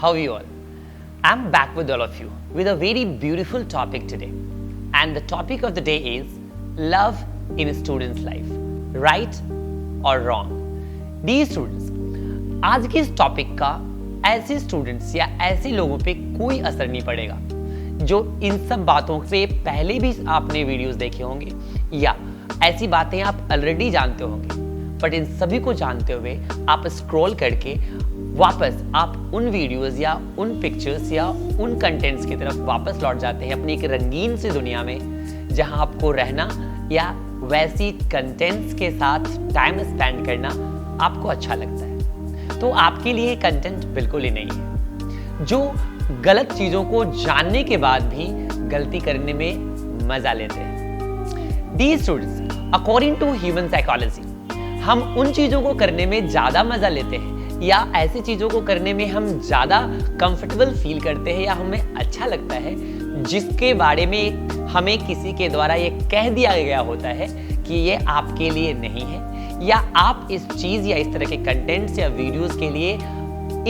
how are you all? I'm back with all of you with a very beautiful topic today. And the topic of the day is love in a student's life, right or wrong? Dear students, आज के इस topic का ऐसे students या ऐसे लोगों पे कोई असर नहीं पड़ेगा जो इन सब बातों पे पहले भी आपने वीडियोस देखे होंगे या ऐसी बातें आप ऑलरेडी जानते होंगे, बट इन सभी को जानते हुए आप स्क्रॉल करके वापस आप उन वीडियोस या उन पिक्चर्स या उन कंटेंट्स की तरफ वापस लौट जाते हैं अपनी एक रंगीन सी दुनिया में जहां आपको रहना या वैसी कंटेंट्स के साथ टाइम स्पेंड करना आपको अच्छा लगता है। तो आपके लिए कंटेंट बिल्कुल ही नहीं है जो गलत चीजों को जानने के बाद भी गलती करने में मजा लेते हैं। Dear students, according to human psychology, हम उन चीजों को करने में ज्यादा मजा लेते हैं या ऐसी चीजों को करने में हम ज्यादा कंफर्टेबल फील करते हैं या हमें अच्छा लगता है जिसके बारे में हमें किसी के द्वारा ये कह दिया गया होता है कि ये आपके लिए नहीं है या आप इस चीज या इस तरह के कंटेंट्स या वीडियोस के लिए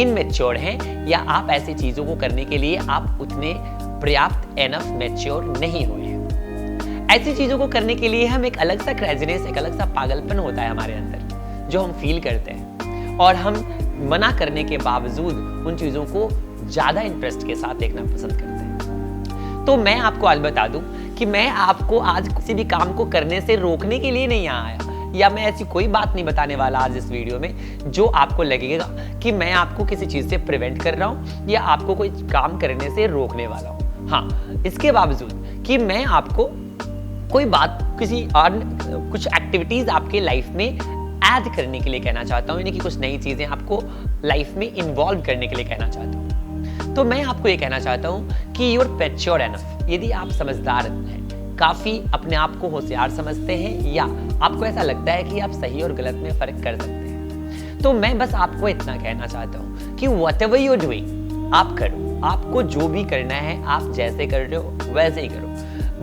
इनमेच्योर हैं या आप ऐसी चीजों को करने के लिए आप उतने पर्याप्त एनफ मैच्योर नहीं हुए हैं। ऐसी चीजों को करने के लिए हम एक अलग सा क्रेजीनेस, एक अलग सा पागलपन होता है हमारे अंदर जो हम फील करते हैं और हम मना करने के बावजूद उन चीजों को ज्यादा इंटरेस्ट के साथ देखना पसंद करते हैं। तो मैं आपको आज बता दूं कि मैं आपको आज किसी भी काम को करने से रोकने के लिए नहीं आया या मैं ऐसी कोई बात नहीं बताने वाला आज इस वीडियो में जो आपको लगेगा कि मैं आपको किसी चीज से प्रिवेंट कर रहा हूं या आपको कोई काम करने से रोकने वाला हूं। हाँ, इसके बावजूद कि मैं आपको कोई बात किसी और कुछ एक्टिविटीज आपके लाइफ में ऐड करने के लिए कहना चाहता हूं, यानी कि कुछ नई चीजें आपको लाइफ में इन्वॉल्व करने के लिए कहना चाहता हूं। तो मैं आपको ये कहना चाहता हूं कि यू आर मैच्योर एनफ। यदि आप समझदार हैं, काफी अपने आप को होशियार समझते हैं या आपको ऐसा लगता है कि आप सही और गलत में फर्क कर सकते हैं, तो मैं बस आपको इतना कहना चाहता हूं कि व्हाटएवर यू आर डूइंग आप करो। आपको जो भी करना है आप जैसे कर रहे हो वैसे ही करो,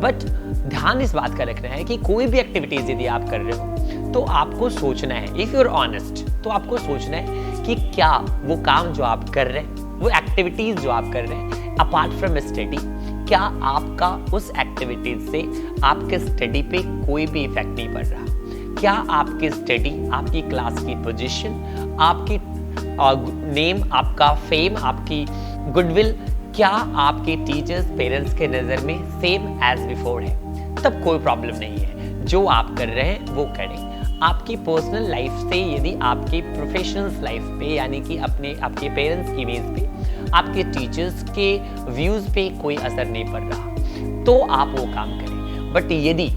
बट ध्यान इस बात का रखना है कि कोई भी एक्टिविटीज यदि आप कर रहे हो तो आपको सोचना है, इफ यू आर ऑनेस्ट, तो आपको सोचना है कि क्या वो काम जो आप कर रहे हैं, वो एक्टिविटीज जो आप कर रहे हैं अपार्ट फ्रॉम स्टडी, क्या आपका उस एक्टिविटीज से आपके स्टडी पे कोई भी इफेक्ट नहीं पड़ रहा? क्या आपकी स्टडी, आपकी क्लास की पोजीशन, आपकी नेम, आपका फेम, आपकी गुडविल, क्या आपके टीचर्स, पेरेंट्स के नज़र में सेम एज बिफोर है? तब कोई प्रॉब्लम नहीं है। जो आप कर रहे हैं वो करें। आपकी पर्सनल लाइफ से यदि आपकी प्रोफेशनल लाइफ पे यानी कि आपके पेरेंट्स की इमेज पे, आपके टीचर्स के व्यूज पे कोई असर नहीं पड़ रहा तो आप वो काम करें। बट यदि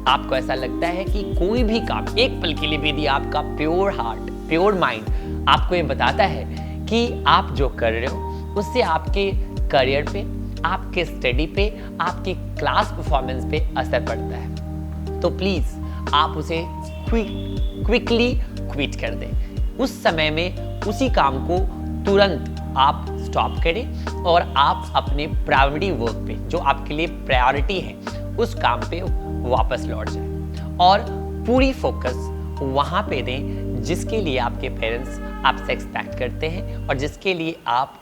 आपको ऐसा लगता है कि कोई भी काम एक पल के लिए भी यदि आपका प्योर हार्ट, प्योर माइंड आपको ये बताता है कि आप जो कर रहे हो उससे आपके करियर पे, आपके स्टडी पे, आपकी क्लास परफॉर्मेंस पे असर पड़ता है, तो प्लीज आप उसे क्विकली क्विट कर दें। उस समय में उसी काम को तुरंत आप स्टॉप करें और आप अपने प्राइमरी वर्क पे, जो आपके लिए प्रायोरिटी है, उस काम पे वापस लौट जाएं और पूरी फोकस वहां पे दें जिसके लिए आपके पेरेंट्स आपसे एक्सपेक्ट करते हैं और जिसके लिए आप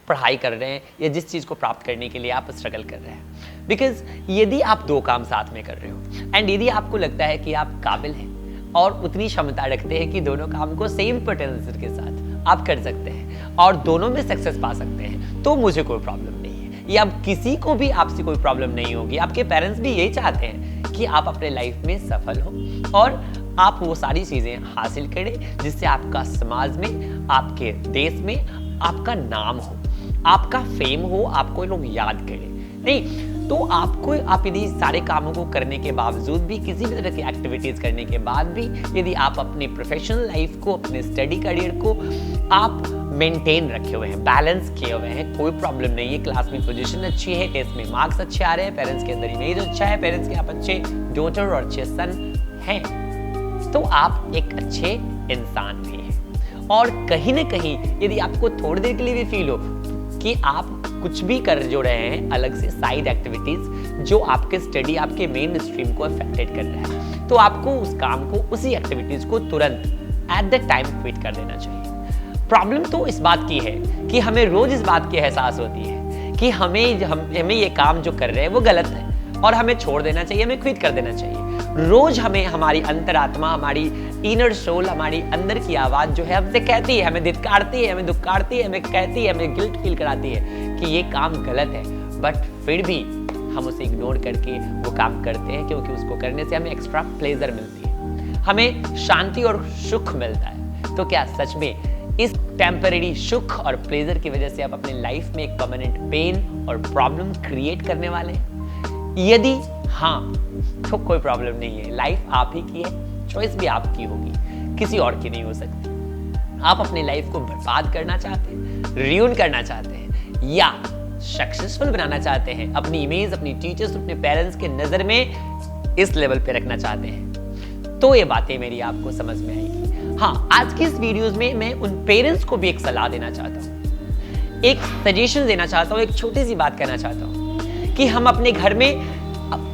पढ़ाई कर रहे हैं या जिस चीज़ को प्राप्त करने के लिए आप स्ट्रगल कर रहे हैं। बिकॉज यदि आप दो काम साथ में कर रहे हो एंड यदि आपको लगता है कि आप काबिल हैं और उतनी क्षमता रखते हैं कि दोनों काम को सेम पोटेंशियल के साथ आप कर सकते हैं और दोनों में सक्सेस पा सकते हैं, तो मुझे कोई प्रॉब्लम नहीं है या किसी को भी आपसे कोई प्रॉब्लम नहीं होगी। आपके पेरेंट्स भी यही चाहते हैं कि आप अपने लाइफ में सफल हो और आप वो सारी चीज़ें हासिल करें जिससे आपका समाज में, आपके देश में आपका नाम हो, आपका फेम हो, आपको लोग याद करें। नहीं तो आप यदि सारे कामों को करने के बावजूद भी, किसी भी तरह की एक्टिविटीज करने के बाद भी यदि आप अपनी प्रोफेशनल लाइफ को, अपने स्टडी करियर को आप मेंटेन रखे हुए हैं, बैलेंस किए हुए हैं, कोई प्रॉब्लम नहीं है, क्लास में पोजीशन अच्छी है, टेस्ट में मार्क्स अच्छे आ रहे हैं, पेरेंट्स के अंदर इमेज अच्छा है, पेरेंट्स के आप अच्छे डॉटर और अच्छे सन हैं, तो आप एक अच्छे इंसान भी हैं। और कहीं ना कहीं यदि आपको थोड़ी देर के लिए भी फील हो कि आप कुछ भी कर जो रहे हैं अलग से साइड एक्टिविटीज जो आपके स्टडी, आपके मेन स्ट्रीम को अफेक्टेड कर रहा है, तो आपको उस काम को, उसी एक्टिविटीज को तुरंत एट द टाइम क्विट कर देना चाहिए। प्रॉब्लम तो इस बात की है कि हमें रोज इस बात की एहसास होती है कि हमें ये काम जो कर रहे हैं वो गलत है और हमें छोड़ देना चाहिए, हमें क्विट कर देना चाहिए। रोज हमें हमारी अंतरात्मा, हमारी इनर सोल, हमारी अंदर की आवाज जो है हमसे कहती है, हमें धिक्कारती है, हमें दुक्कारती है, हमें कहती है, हमें गिल्ट फील कराती है कि ये काम गलत है, बट फिर भी हम उसे इग्नोर करके वो काम करते हैं क्योंकि उसको करने से हमें एक्स्ट्रा प्लेजर मिलती है, हमें शांति और सुख मिलता है। तो क्या सच में इस टेम्परेरी सुख और प्लेजर की वजह से आप अपने लाइफ में एक परमानेंट पेन और प्रॉब्लम क्रिएट करने वाले हैं? यदि हाँ, तो कोई प्रॉब्लम नहीं है, लाइफ आप ही की है, चॉइस भी आपकी होगी, किसी और की नहीं हो सकती। आप अपनी लाइफ को बर्बाद करना चाहते हैं, रियून करना चाहते हैं, या सक्सेसफुल बनाना चाहते हैं, अपनी इमेज, अपनी टीचर्स, अपने पेरेंट्स के नजर में इस लेवल पे रखना चाहते हैं, तो ये बातें मेरी आपको समझ में आएगी। हाँ, आज की इस वीडियोस में मैं उन पेरेंट्स को भी एक सलाह देना चाहता हूँ, एक सजेशन देना चाहता हूँ, एक छोटी सी बात कहना चाहता हूँ कि हम अपने घर में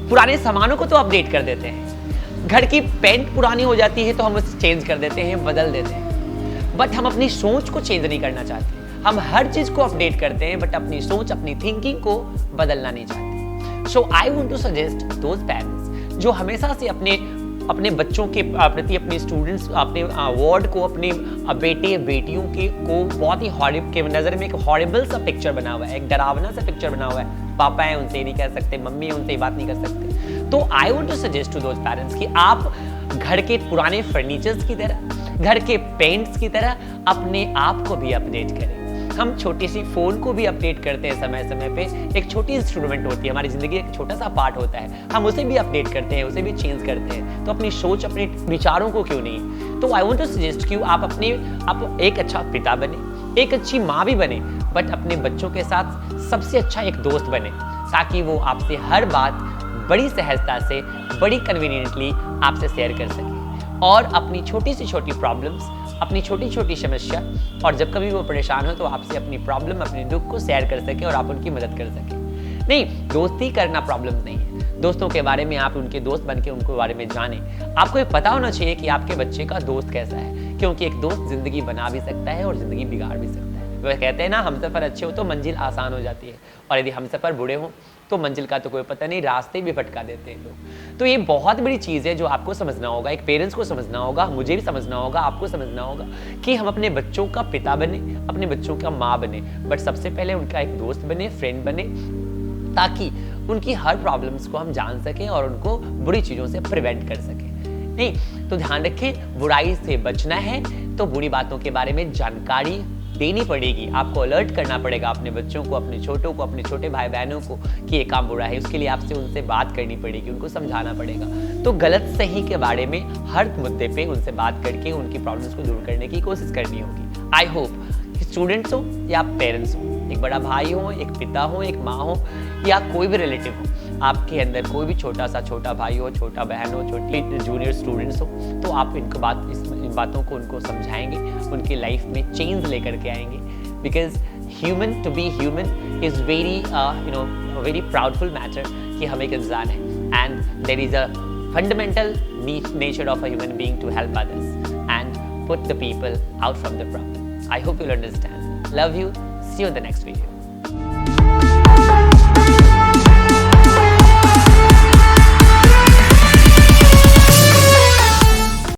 पुराने सामानों को तो अपडेट कर देते हैं, घर की पेंट पुरानी हो जाती है तो हम उसे चेंज कर देते हैं, बदल देते हैं, बट हम अपनी सोच को चेंज नहीं करना चाहते। हम हर चीज को अपडेट करते हैं बट अपनी सोच, अपनी थिंकिंग को बदलना नहीं चाहते। So I want to suggest those parents जो हमेशा से अपने बच्चों के प्रति, अपने स्टूडेंट्स, अपने वार्ड को, अपने बेटे बेटियों के को बहुत ही के नजर में एक हॉरिबल सा पिक्चर बना हुआ है, एक डरावना सा पिक्चर बना हुआ है। पापा है उनसे नहीं कह सकते, मम्मी है उनसे बात नहीं कर सकते। तो I want to suggest to those parents कि आप घर के पुराने फर्नीचर्स की तरह, घर के पेंट्स की तरह अपने आप को भी अपडेट करें। हम छोटी सी फोन को भी अपडेट करते हैं समय समय पे, एक छोटी इंस्ट्रूमेंट होती है हमारी जिंदगी, एक छोटा सा पार्ट होता है, हम उसे भी अपडेट करते हैं, उसे भी चेंज करते हैं। तो अपनी सोच, अपने विचारों को क्यों नहीं? तो आई वांट टू सजेस्ट कि आप एक अच्छा पिता बने, एक अच्छी माँ भी बने, बट अपने बच्चों के साथ सबसे अच्छा एक दोस्त बने, ताकि वो आपसे हर बात बड़ी सहजता से, बड़ी कन्वीनियंटली आपसे शेयर कर सके और अपनी छोटी से छोटी प्रॉब्लम्स, अपनी छोटी छोटी समस्या, और जब कभी वो परेशान हो तो आपसे अपनी प्रॉब्लम, अपने दुख को शेयर कर सके और आप उनकी मदद कर सके। नहीं, दोस्ती करना प्रॉब्लम नहीं है, दोस्तों के बारे में आप उनके दोस्त बनके उनको बारे में जाने। आपको ये पता होना चाहिए कि आपके बच्चे का दोस्त कैसा है, क्योंकि एक दोस्त जिंदगी बना भी सकता है और जिंदगी बिगाड़ भी सकता है। वह कहते हैं ना, हम सफर अच्छे हो तो मंजिल आसान हो जाती है, और यदि हम सफर बुरे हो तो मंजिल का तो कोई पता नहीं, रास्ते भी भटका देते हैं लोग। तो ये बहुत बड़ी चीज़ है जो आपको समझना होगा, एक पेरेंट्स को समझना होगा, मुझे भी समझना होगा, आपको समझना होगा कि हम अपने बच्चों का पिता बने, अपने बच्चों का माँ बने, बट सबसे पहले उनका एक दोस्त बने, फ्रेंड बने, ताकि उनकी हर प्रॉब्लम्स को हम जान सकें और उनको बुरी चीज़ों से प्रिवेंट कर सकें। नहीं तो ध्यान रखें, बुराई से बचना है तो बुरी बातों के बारे में जानकारी देनी पड़ेगी, आपको अलर्ट करना पड़ेगा अपने बच्चों को, अपने छोटों को, अपने छोटे भाई बहनों को कि ये काम बुरा है। उसके लिए आपसे उनसे बात करनी पड़ेगी, उनको समझाना पड़ेगा। तो गलत सही के बारे में हर मुद्दे पे उनसे बात करके उनकी प्रॉब्लम्स को दूर करने की कोशिश करनी होगी। आई होप स्टूडेंट्स हो या पेरेंट्स हो, एक बड़ा भाई हो, एक पिता हो, एक माँ हो, या कोई भी रिलेटिव हो, आपके अंदर कोई भी छोटा भाई हो, छोटा बहन हो, छोटी जूनियर स्टूडेंट्स हो, तो आप इन बातों को उनको समझाएंगे, उनकी लाइफ में चेंज लेकर के आएंगे। Because human, to be human is very very proudful matter कि हम एक इंसान हैं, and there is a fundamental nature of a human being to help others and put the people out from the problem. I hope you'll understand. Love you. See you in the next video.